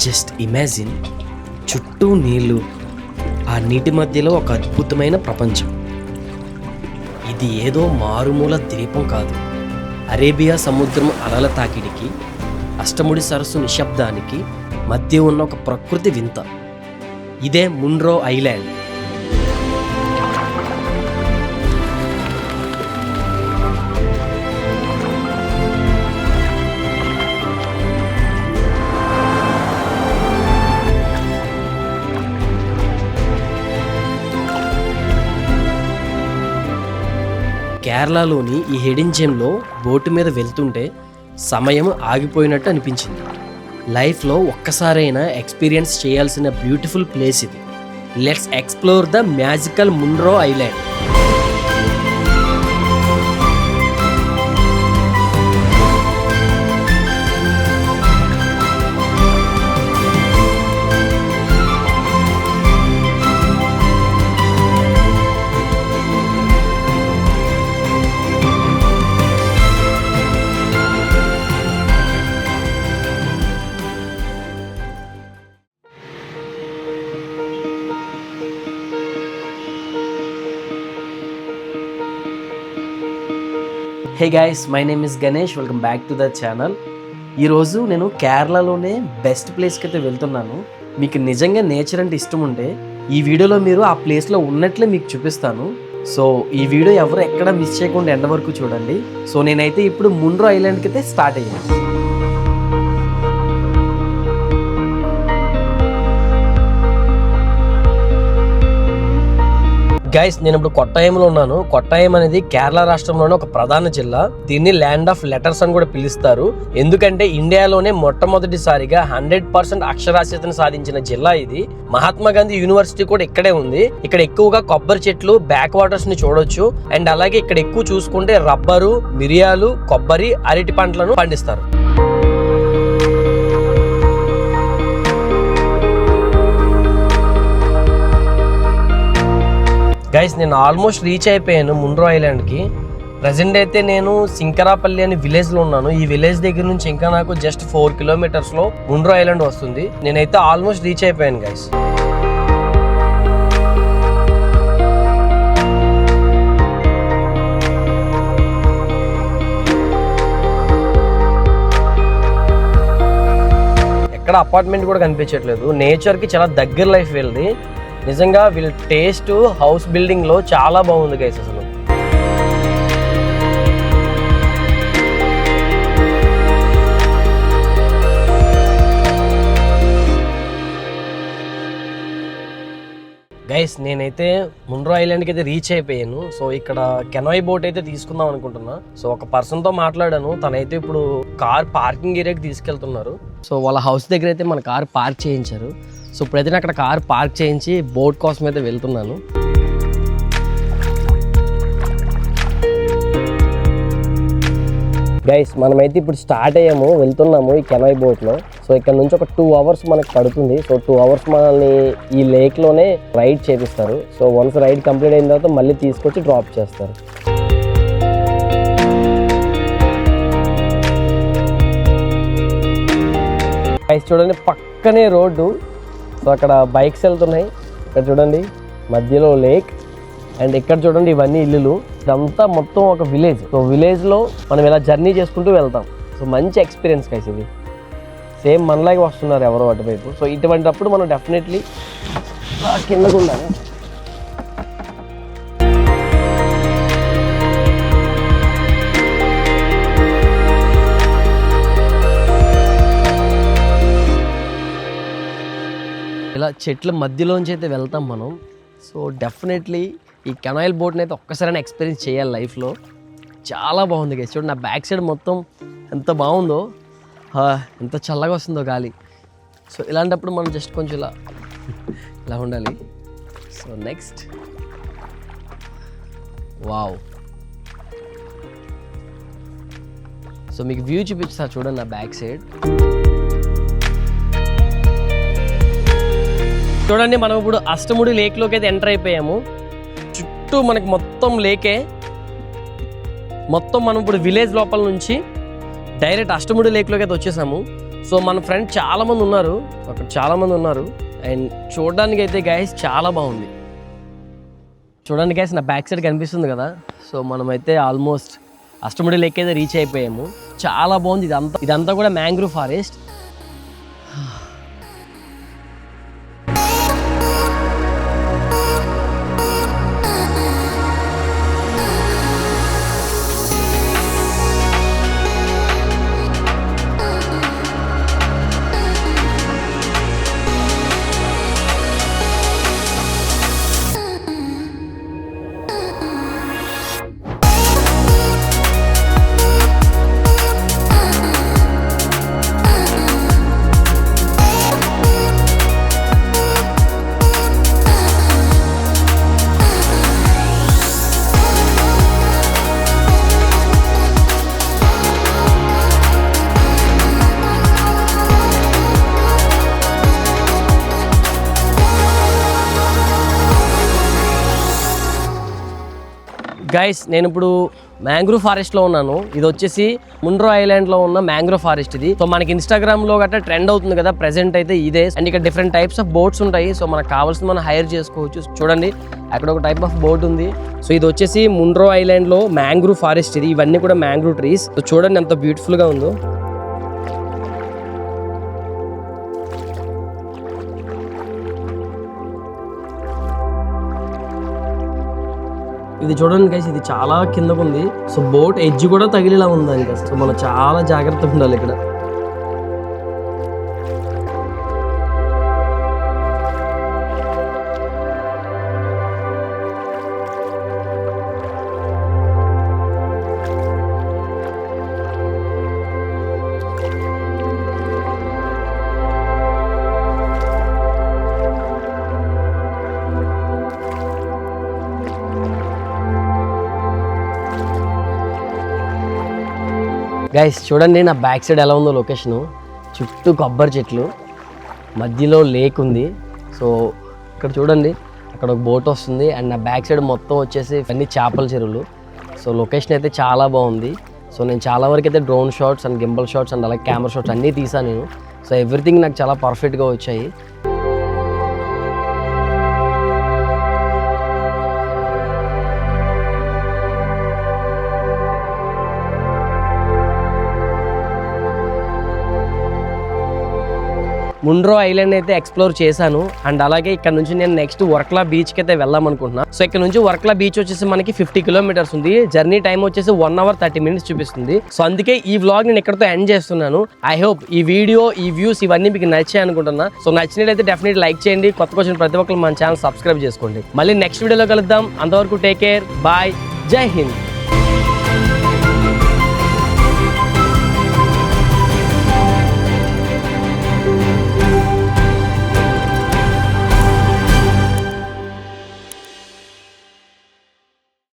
Just imagine, చుట్టూ నీళ్ళు, ఆ నీటి మధ్యలో ఒక అద్భుతమైన ప్రపంచం. ఇది ఏదో మారుమూల ద్వీపం కాదు. అరేబియా సముద్రం అలల తాకిడికి, అష్టముడి సరస్సు నిశ్శబ్దానికి మధ్య ఉన్న ఒక ప్రకృతి వింత. ఇదే మున్రో ఐలాండ్. కేరళలోని ఈ హిడెన్ జెమ్లో బోటు మీద వెళ్తుంటే సమయం ఆగిపోయినట్టు అనిపించింది. లైఫ్లో ఒక్కసారైనా ఎక్స్పీరియన్స్ చేయాల్సిన బ్యూటిఫుల్ ప్లేస్ ఇది. Let's explore the magical Munro island. Hey guys, my name is Ganesh. Welcome back to the channel. ఈరోజు నేను కేరళలోనే బెస్ట్ ప్లేస్కి అయితే వెళ్తున్నాను. మీకు నిజంగా నేచర్ అంటే ఇష్టం ఉంటే ఈ వీడియోలో మీరు ఆ ప్లేస్లో ఉన్నట్లే మీకు చూపిస్తాను. సో ఈ వీడియో ఎవరు ఎక్కడ మిస్ చేయకుండా ఎండ వరకు చూడండి. సో నేనైతే ఇప్పుడు మున్రో ఐలాండ్కి అయితే స్టార్ట్ అయ్యాను. గైస్, నేను ఇప్పుడు కొట్టాయంలో ఉన్నాను. కొట్టాయం అనేది కేరళ రాష్ట్రంలోనే ఒక ప్రధాన జిల్లా. దీన్ని ల్యాండ్ ఆఫ్ లెటర్స్ అని కూడా పిలుస్తారు. ఎందుకంటే ఇండియాలోనే మొట్టమొదటిసారిగా 100% అక్షరాస్యతను సాధించిన జిల్లా ఇది. మహాత్మా గాంధీ యూనివర్సిటీ కూడా ఇక్కడే ఉంది. ఇక్కడ ఎక్కువగా కొబ్బరి చెట్లు, బ్యాక్ వాటర్స్ ని చూడొచ్చు. అండ్ అలాగే ఇక్కడ ఎక్కువ చూసుకుంటే రబ్బరు, మిరియాలు, కొబ్బరి, అరటి పంటలను పండిస్తారు. గైస్, నేను ఆల్మోస్ట్ రీచ్ అయిపోయాను మున్రో ఐలాండ్కి. ప్రజెంట్ అయితే నేను సింకరాపల్లి అనే విలేజ్లో ఉన్నాను. ఈ విలేజ్ దగ్గర నుంచి ఇంకా నాకు జస్ట్ 4 కిలోమీటర్స్లో మున్రో ఐలాండ్ వస్తుంది. నేనైతే ఆల్మోస్ట్ రీచ్ అయిపోయాను గైస్. ఎక్కడ అపార్ట్మెంట్ కూడా కనిపించట్లేదు. నేచర్కి చాలా దగ్గర లైఫ్ వెళ్ళి నిజంగా వీళ్ళ టేస్ట్ హౌస్ బిల్డింగ్ లో చాలా బాగుంది గైస్. అసలు గైస్, నేనైతే మున్రో ఐలాండ్కి అయితే రీచ్ అయిపోయాను. సో ఇక్కడ కెనాయ్ బోట్ అయితే తీసుకుందాం అనుకుంటున్నా. సో ఒక పర్సన్తో మాట్లాడాను. తనైతే ఇప్పుడు కార్ పార్కింగ్ ఏరియాకి తీసుకెళ్తున్నారు. సో వాళ్ళ హౌస్ దగ్గర అయితే మన కార్ పార్క్ చేయించారు. సో ఇప్పుడైతే అక్కడ కార్ పార్క్ చేయించి బోట్ కోసం అయితే వెళ్తున్నాను. గైస్, మనమైతే ఇప్పుడు స్టార్ట్ అయ్యాము, వెళ్తున్నాము ఈ కెనాయ్ బోట్లో. సో ఇక్కడ నుంచి ఒక 2 అవర్స్ మనకు పడుతుంది. సో 2 అవర్స్ మనల్ని ఈ లేక్లోనే రైడ్ చేపిస్తారు. సో వన్స్ రైడ్ కంప్లీట్ అయిన తర్వాత మళ్ళీ తీసుకొచ్చి డ్రాప్ చేస్తారు. గైస్ చూడండి, పక్కనే రోడ్డు. సో అక్కడ బైక్స్ వెళ్తున్నాయి. ఇక్కడ చూడండి మధ్యలో లేక్. అండ్ ఇక్కడ చూడండి ఇవన్నీ ఇల్లులు. ఇదంతా మొత్తం ఒక విలేజ్. సో విలేజ్లో మనం ఇలా జర్నీ చేసుకుంటూ వెళ్తాం. సో మంచి ఎక్స్పీరియన్స్ గైస్ ఇది. సేమ్ మనలాగే వస్తున్నారు ఎవరో అటువైపు. సో ఇటువంటిప్పుడు మనం డెఫినెట్లీ కిందకు ఉండాలి. ఇలా చెట్ల మధ్యలోంచి అయితే వెళ్తాం మనం. సో డెఫినెట్లీ ఈ కెనాయిల్ బోట్ని అయితే ఒక్కసారైనా ఎక్స్పీరియన్స్ చేయాలి లైఫ్లో. చాలా బాగుంది గైస్. చూడండి నా బ్యాక్ సైడ్ మొత్తం ఎంత బాగుందో, ఎంత చల్లగా వస్తుందో గాలి. సో ఇలాంటప్పుడు మనం జస్ట్ కొంచెం ఇలా ఉండాలి. So next, wow. సో మీకు వ్యూ చూపిస్తా చూడండి నా బ్యాక్ సైడ్. చూడండి, మనం ఇప్పుడు అష్టముడి లేక్లోకి అయితే ఎంటర్ అయిపోయాము. చుట్టూ మనకి మొత్తం లేకే. మొత్తం మనం ఇప్పుడు విలేజ్ లోపల నుంచి డైరెక్ట్ అష్టముడి లేక్లోకి అయితే వచ్చేసాము. సో మన ఫ్రెండ్ చాలా మంది ఉన్నారు అక్కడ, చాలా మంది ఉన్నారు. అండ్ చూడడానికి అయితే గైస్ చాలా బాగుంది. చూడండి గైస్, నా బ్యాక్ సైడ్ కనిపిస్తుంది కదా. సో మనమైతే ఆల్మోస్ట్ అష్టముడి లెక్ అయితే రీచ్ అయిపోయాము. చాలా బాగుంది ఇదంతా కూడా మ్యాంగ్రూవ్ ఫారెస్ట్. గైస్ నేను ఇప్పుడు మ్యాంగ్రూవ్ ఫారెస్ట్లో ఉన్నాను. ఇది వచ్చేసి ముండ్రో ఐలాండ్లో ఉన్న మ్యాంగ్రూవ్ ఫారెస్ట్ ఇది. సో మనకి ఇన్స్టాగ్రామ్లో గట్రా ట్రెండ్ అవుతుంది కదా ప్రెసెంట్ అయితే ఇదే. అండ్ ఇక్కడ డిఫరెంట్ టైప్స్ ఆఫ్ బోట్స్ ఉంటాయి. సో మనకు కావాల్సింది మనం హైర్ చేసుకోవచ్చు. చూడండి అక్కడ ఒక టైప్ ఆఫ్ బోట్ ఉంది. సో ఇది వచ్చేసి ముండ్రో ఐలాండ్లో మ్యాంగ్రూవ్ ఫారెస్ట్ ఇది. ఇవన్నీ కూడా మ్యాంగ్రూవ్ ట్రీస్. సో చూడండి ఎంత బ్యూటిఫుల్గా ఉందో. ఇది చూడండి గైస్, ఇది చాలా కిందకు ఉంది. సో బోట్ ఎడ్జ్ కూడా తగిలేలా ఉంది దానికి. సో మనం చాలా జాగ్రత్తగా ఉండాలి ఇక్కడ. గైస్ చూడండి నా బ్యాక్ సైడ్ ఎలా ఉందో లొకేషను. చుట్టూ కొబ్బరి చెట్లు, మధ్యలో లేక్ ఉంది. సో ఇక్కడ చూడండి అక్కడ ఒక బోట్ వస్తుంది. అండ్ నా బ్యాక్ సైడ్ మొత్తం వచ్చేసి అన్ని చేపల చెరువులు. సో లొకేషన్ అయితే చాలా బాగుంది. సో నేను చాలా వరకు అయితే drone shots and gimbal shots and అలాగే కెమెరా షాట్స్ అన్నీ తీసాను నేను. సో ఎవ్రీథింగ్ నాకు చాలా పర్ఫెక్ట్గా వచ్చాయి. ముండ్రో ఐలాండ్ అయితే ఎక్స్ప్లోర్ చేశాను. అండ్ అలాగే ఇక్కడ నుంచి నేను నెక్స్ట్ వర్క్లా బీచ్కి అయితే వెళ్దాం అనుకుంటున్నాను. సో ఇక్కడ నుంచి వర్క్లా బీచ్ వచ్చేసి మనకి 50 కిలోమీటర్స్ ఉంది. జర్నీ టైం వచ్చేసి 1 hour 30 minutes చూపిస్తుంది. సో అందుకే ఈ వ్లాగ్ నేను ఇక్కడతో ఎండ్ చేస్తున్నాను. ఐ హోప్ ఈ వీడియో, ఈ వ్యూస్ ఇవన్నీ మీకు నచ్చాయి అనుకుంటున్నా. సో నచ్చినట్లయితే డెఫినెట్లీ లైక్ చేయండి. కొత్తగా వచ్చిన ప్రతి ఒక్కరు మన ఛానల్ సబ్స్క్రైబ్ చేసుకోండి. మళ్ళీ నెక్స్ట్ వీడియోలో కలుద్దాం. అంతవరకు టేక్ కేర్, బాయ్, జై హింద్.